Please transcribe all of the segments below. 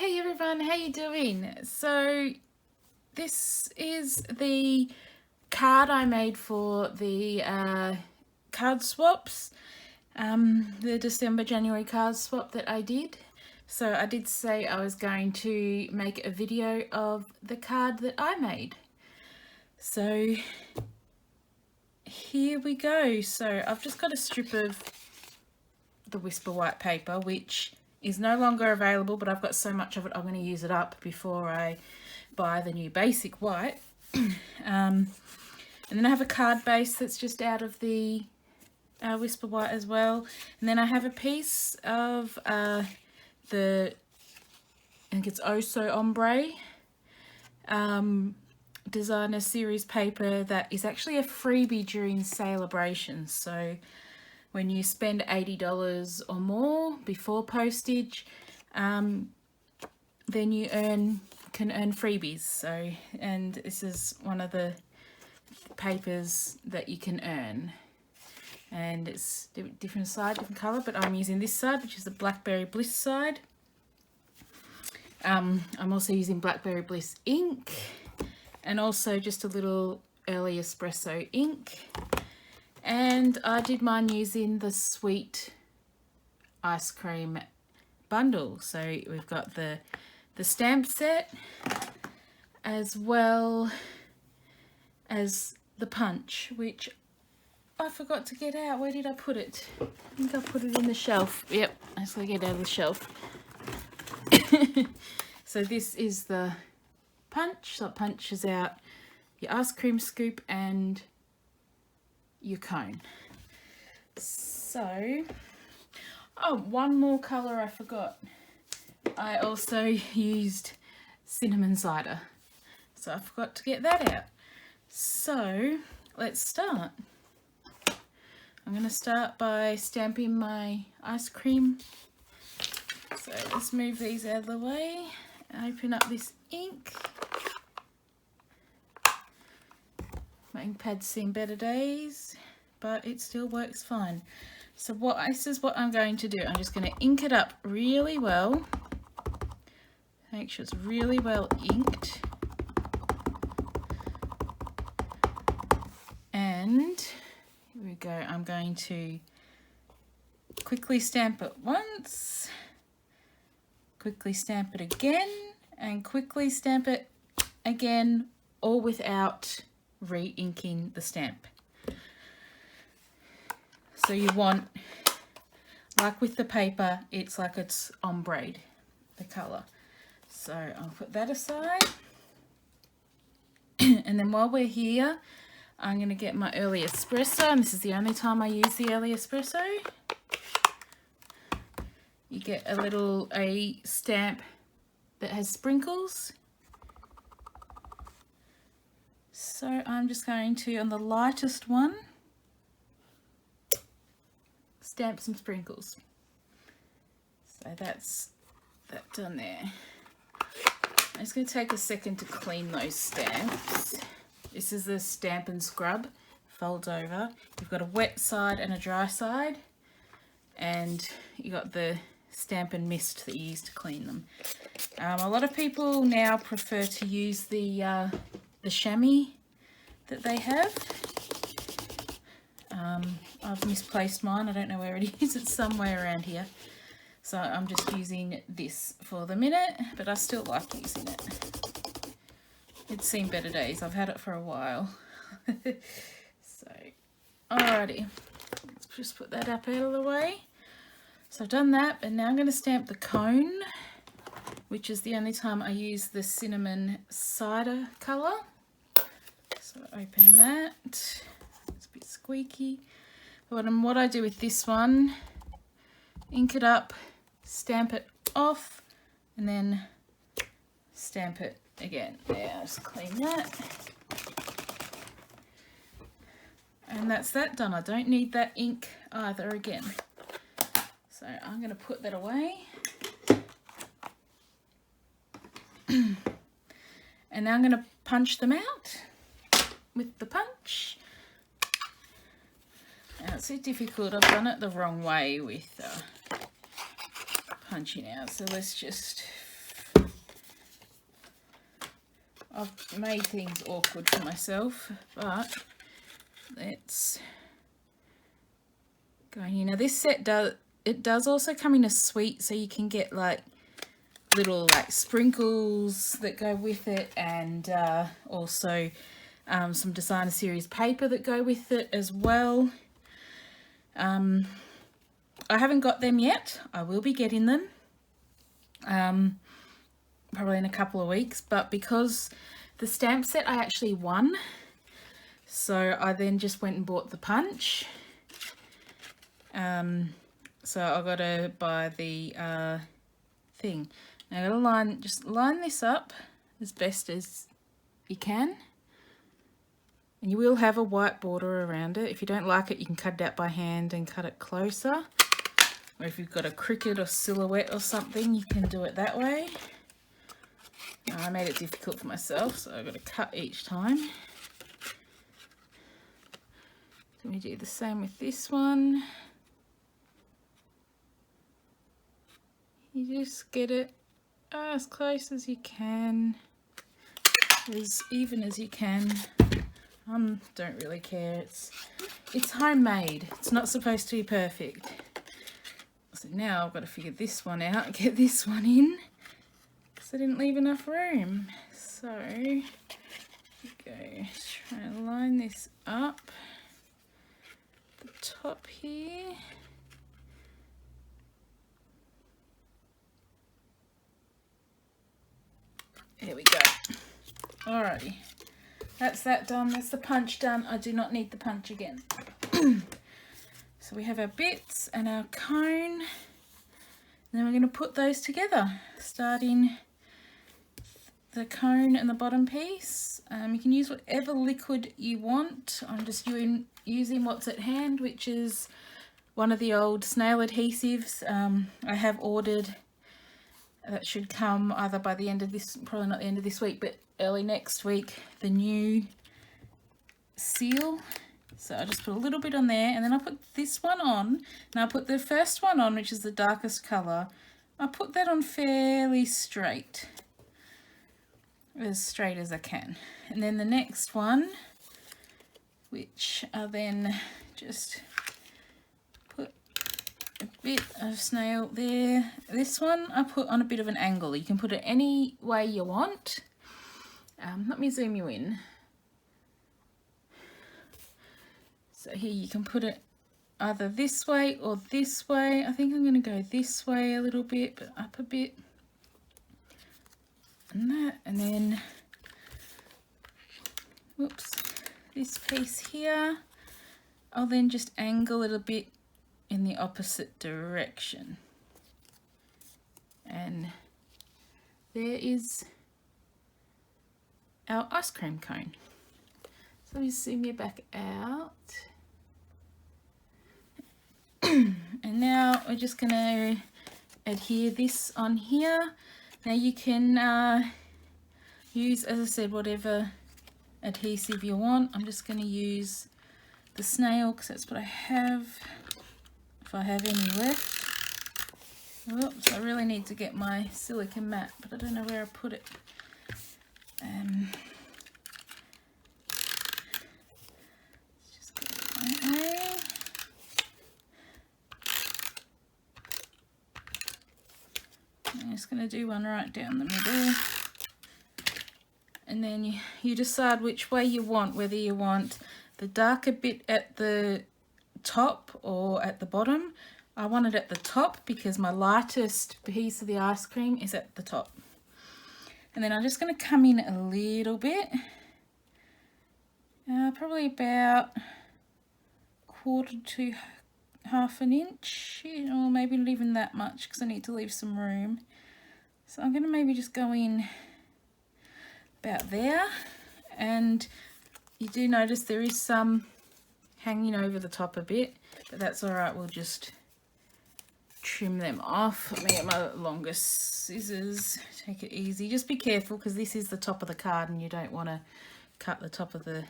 Hey everyone, how you doing? So this is the card I made for the card swaps, the December-January card swap that I did. So I did say I was going to make a video of the card that I made. So here we go. So I've just got a strip of the Whisper white paper, which is no longer available, but I've got so much of it I'm going to use it up before I buy the new basic white. And then I have a card base that's just out of the Whisper white as well. And then I have a piece of the, I think it's Oh So Ombre designer series paper that is actually a freebie during celebrations. So when you spend $80 or more before postage, then you can earn freebies. So, and this is one of the papers that you can earn, and it's different side, different color, but I'm using this side, which is the Blackberry Bliss side. I'm also using Blackberry Bliss ink, and also just a little early espresso ink. And I did mine using the sweet ice cream bundle. So we've got the stamp set as well as the punch, which I forgot to get out. Where did I put it? I think I put it in the shelf. Yep, I just gotta get it out of the shelf. So this is the punch. So it punches out your ice cream scoop and your cone. So, oh, one more colour I forgot. I also used cinnamon cider, so I forgot to get that out. So let's start. I'm going to start by stamping my ice cream. So let's move these out of the way and open up this ink. My ink pad's seen better days, but it still works fine. So this is what I'm going to do. I'm just going to ink it up really well. Make sure it's really well inked. And here we go. I'm going to quickly stamp it once, quickly stamp it again, and quickly stamp it again, all without re-inking the stamp. So you want, like with the paper, it's like it's ombre, the colour. So I'll put that aside. And then while we're here, I'm going to get my early espresso, and this is the only time I use the early espresso. You get a stamp that has sprinkles. So I'm just going to, on the lightest one, stamp some sprinkles. So that's that done there. I'm just going to take a second to clean those stamps. This is the Stamp and Scrub. Folds over. You've got a wet side and a dry side, and you got the Stamp and Mist that you use to clean them. A lot of people now prefer to use the chamois that they have. I've misplaced mine. I don't know where it is. It's somewhere around here. So I'm just using this for the minute, but I still like using it. It's seen better days. I've had it for a while. So, alrighty. Let's just put that up out of the way. So I've done that, and now I'm going to stamp the cone, which is the only time I use the cinnamon cider colour. So open that. It's a bit squeaky. But what I do with this one, ink it up, stamp it off, and then stamp it again. There, I'll just clean that. And that's that done. I don't need that ink either again. So I'm going to put that away. And now I'm going to punch them out with the punch. Now it's so difficult. I've done it the wrong way with punching out. So let's just I've made things awkward for myself, but let's go here. Now this set does also come in a suite, so you can get like little like sprinkles that go with it, and also some designer series paper that go with it as well. I haven't got them yet. I will be getting them probably in a couple of weeks, but because the stamp set I actually won, so I then just went and bought the punch. So I gotta buy the thing. Now I gotta just line this up as best as you can, and you will have a white border around it. If you don't like it, you can cut it out by hand and cut it closer, or if you've got a cricket or silhouette or something, you can do it that way. I made it difficult for myself, so I've got to cut each time. So we do the same with this one. You just get it as close as you can, as even as you can. Don't really care. It's homemade. It's not supposed to be perfect. So now I've got to figure this one out and get this one in, because I didn't leave enough room. So go try and line this up the top here. There we go. Alrighty, that's that done. That's the punch done. I do not need the punch again. So we have our bits and our cone. Then we're going to put those together, starting the cone and the bottom piece. You can use whatever liquid you want. I'm just using what's at hand, which is one of the old snail adhesives I have ordered. That should come either by the end of this, probably not the end of this week, but early next week, the new seal. So I just put a little bit on there, and then I put this one on. Now I put the first one on, which is the darkest colour. I put that on fairly straight as I can. And then the next one, which I then just put a bit of snail there. This one I put on a bit of an angle. You can put it any way you want. Let me zoom you in. So here you can put it either this way or this way. I think I'm going to go this way a little bit, but up a bit. And that, and then, whoops, this piece here, I'll then just angle it a bit in the opposite direction. And there is our ice cream cone. So let me zoom you back out. And now we're just going to adhere this on here. Now you can use, as I said, whatever adhesive you want. I'm just going to use the snail because that's what I have, if I have any left. Oops, I really need to get my silicone mat, but I don't know where I put it. Just get it that way. I'm just going to do one right down the middle, and then you decide which way you want, whether you want the darker bit at the top or at the bottom. I want it at the top because my lightest piece of the ice cream is at the top. And then I'm just going to come in a little bit, probably about 1/4 to 1/2 inch, or maybe not even that much because I need to leave some room. So I'm going to maybe just go in about there, and you do notice there is some hanging over the top a bit, but that's all right. We'll just trim them off. Let me get my longest scissors. Take it easy. Just be careful because this is the top of the card and you don't want to cut the top of the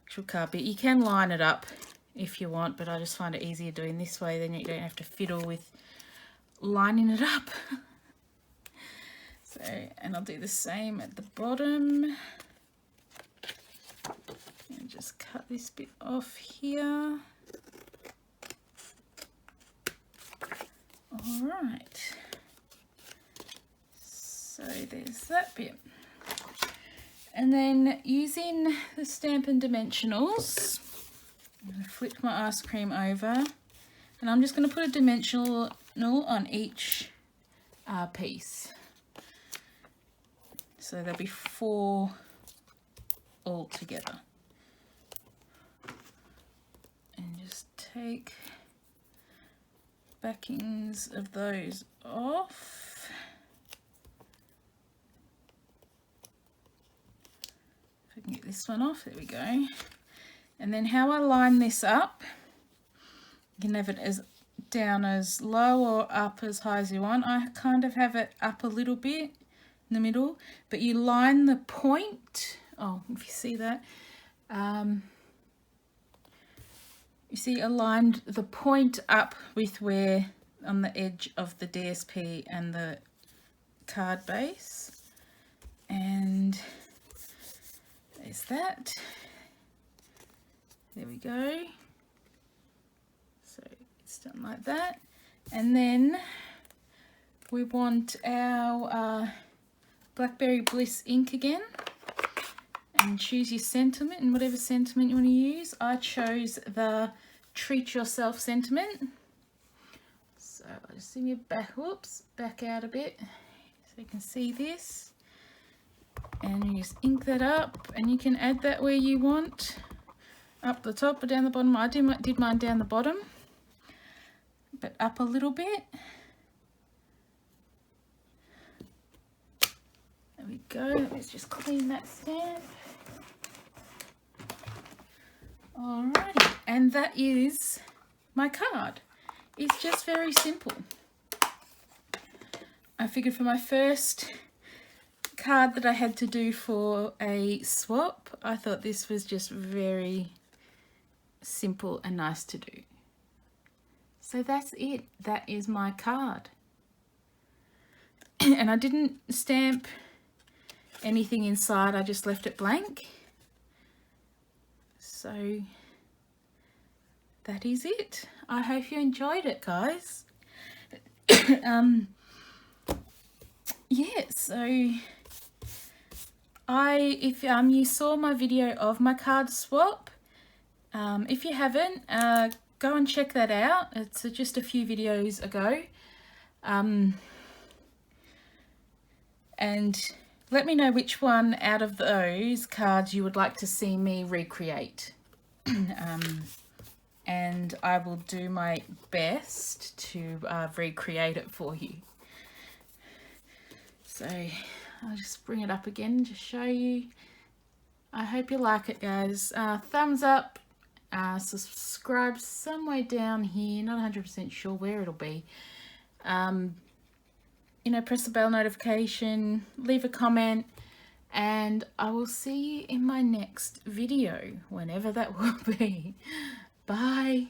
actual card bit. You can line it up if you want, but I just find it easier doing this way, then you don't have to fiddle with lining it up. So So, and I'll do the same at the bottom. And just cut this bit off here. All right. So there's that bit. And then using the Stampin' Dimensionals, I'm going to flip my ice cream over, and I'm just going to put a dimensional on each piece. So there'll be 4 all together. And just take backings of those off. If I can get this one off, there we go. And then how I line this up, you can have it as down as low or up as high as you want. I kind of have it up a little bit in the middle, but you line the point. Oh, if you see that, you see I aligned the point up with where on the edge of the DSP and the card base, and there's that. There we go. So it's done like that, and then we want our Blackberry Bliss ink again, and choose your sentiment, and whatever sentiment you want to use. I chose the Treat Yourself sentiment. So I'll just see me back, whoops, back out a bit so you can see this. And you just ink that up, and you can add that where you want, up the top or down the bottom. I did mine down the bottom, but up a little bit. There we go. Let's just clean that stamp. Alrighty, and that is my card. It's just very simple. I figured for my first card that I had to do for a swap, I thought this was just very simple and nice to do. So that's it. That is my card. And I didn't stamp anything inside, I just left it blank. So that is it. I hope you enjoyed it, guys. Yeah, so if you saw my video of my card swap, if you haven't, go and check that out. It's just a few videos ago. And let me know which one out of those cards you would like to see me recreate. And I will do my best to recreate it for you. So I'll just bring it up again to show you. I hope you like it, guys. Thumbs up, subscribe somewhere down here, not 100% sure where it'll be. You know, press the bell notification, leave a comment, and I will see you in my next video, whenever that will be. Bye.